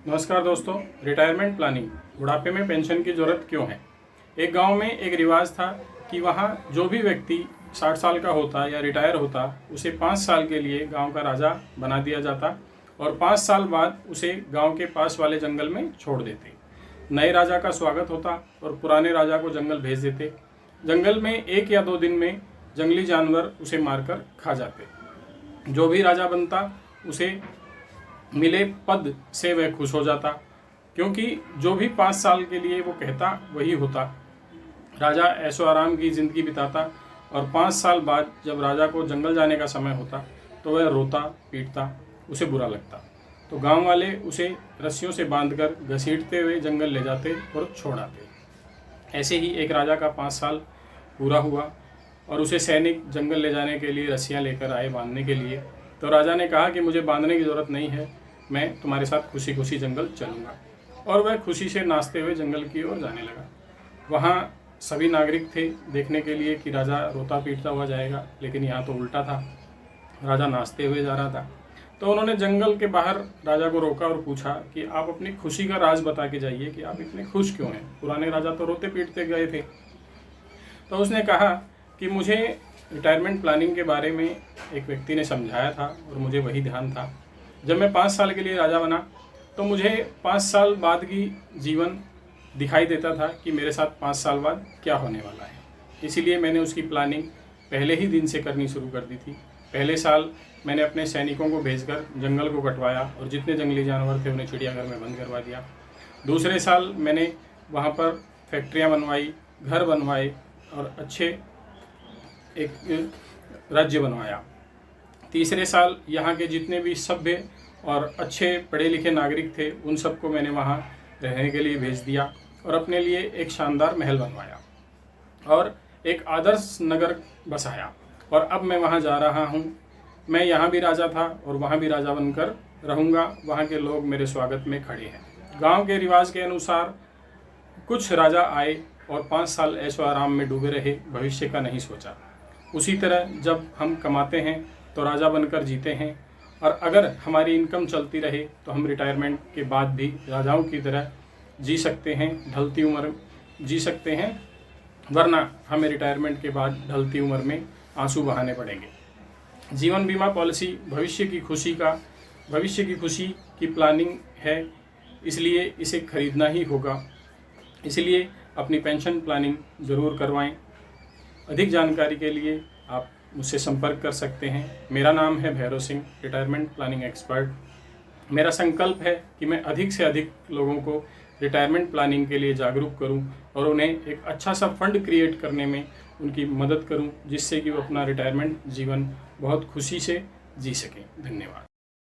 नमस्कार दोस्तों। Retirement planning, बुढ़ापे में पेंशन की ज़रूरत क्यों है। एक गांव में एक रिवाज था कि वहां जो भी व्यक्ति 60 साल का होता या रिटायर होता उसे 5 साल के लिए गांव का राजा बना दिया जाता और 5 साल बाद उसे गांव के पास वाले जंगल में छोड़ देते। नए राजा का स्वागत होता और पुराने राजा को जंगल भेज देते। जंगल में 1 या 2 दिन में जंगली जानवर उसे मारकर खा जाते। जो भी राजा बनता उसे मिले पद से वह खुश हो जाता, क्योंकि जो भी 5 साल के लिए वो कहता वही होता। राजा ऐशो आराम की ज़िंदगी बिताता और 5 साल बाद जब राजा को जंगल जाने का समय होता तो वह रोता पीटता, उसे बुरा लगता। तो गांव वाले उसे रस्सियों से बांधकर घसीटते हुए जंगल ले जाते और छोड़ आते। ऐसे ही एक राजा का 5 साल पूरा हुआ और उसे सैनिक जंगल ले जाने के लिए रस्सियाँ लेकर आए बांधने के लिए। तो राजा ने कहा कि मुझे बांधने की ज़रूरत नहीं है, मैं तुम्हारे साथ खुशी खुशी जंगल चलूँगा। और वह खुशी से नाचते हुए जंगल की ओर जाने लगा। वहाँ सभी नागरिक थे देखने के लिए कि राजा रोता पीटता हुआ जाएगा, लेकिन यहाँ तो उल्टा था, राजा नाचते हुए जा रहा था। तो उन्होंने जंगल के बाहर राजा को रोका और पूछा कि आप अपनी खुशी का राज बता के जाइए कि आप इतने खुश क्यों हैं। पुराने राजा तो रोते पीटते गए थे। तो उसने कहा कि मुझे रिटायरमेंट प्लानिंग के बारे में एक व्यक्ति ने समझाया था और मुझे वही ध्यान था। जब मैं 5 साल के लिए राजा बना तो मुझे 5 साल बाद की जीवन दिखाई देता था कि मेरे साथ 5 साल बाद क्या होने वाला है। इसीलिए मैंने उसकी प्लानिंग पहले ही दिन से करनी शुरू कर दी थी। पहले साल मैंने अपने सैनिकों को भेजकर जंगल को कटवाया और जितने जंगली जानवर थे उन्हें चिड़ियाघर में बंद करवा दिया। दूसरे साल मैंने वहाँ पर फैक्ट्रियाँ बनवाई, घर बनवाए और अच्छे एक राज्य बनवाया। तीसरे साल यहाँ के जितने भी सभ्य और अच्छे पढ़े लिखे नागरिक थे उन सबको मैंने वहाँ रहने के लिए भेज दिया और अपने लिए एक शानदार महल बनवाया और एक आदर्श नगर बसाया। और अब मैं वहाँ जा रहा हूँ। मैं यहाँ भी राजा था और वहाँ भी राजा बनकर रहूँगा। वहाँ के लोग मेरे स्वागत में खड़े हैं। गांव के रिवाज के अनुसार कुछ राजा आए और 5 साल ऐशो आराम में डूबे रहे, भविष्य का नहीं सोचा। उसी तरह जब हम कमाते हैं तो राजा बनकर जीते हैं, और अगर हमारी इनकम चलती रहे तो हम रिटायरमेंट के बाद भी राजाओं की तरह जी सकते हैं, ढलती उम्र जी सकते हैं, वरना हमें रिटायरमेंट के बाद ढलती उम्र में आंसू बहाने पड़ेंगे। जीवन बीमा पॉलिसी भविष्य की खुशी की प्लानिंग है, इसलिए इसे खरीदना ही होगा। इसलिए अपनी पेंशन प्लानिंग ज़रूर करवाएं। अधिक जानकारी के लिए आप मुझसे संपर्क कर सकते हैं। मेरा नाम है Bhairav Singh, retirement planning expert. मेरा संकल्प है कि मैं अधिक से अधिक लोगों को रिटायरमेंट प्लानिंग के लिए जागरूक करूं और उन्हें एक अच्छा सा फंड क्रिएट करने में उनकी मदद करूं, जिससे कि वो अपना रिटायरमेंट जीवन बहुत खुशी से जी सकें। धन्यवाद।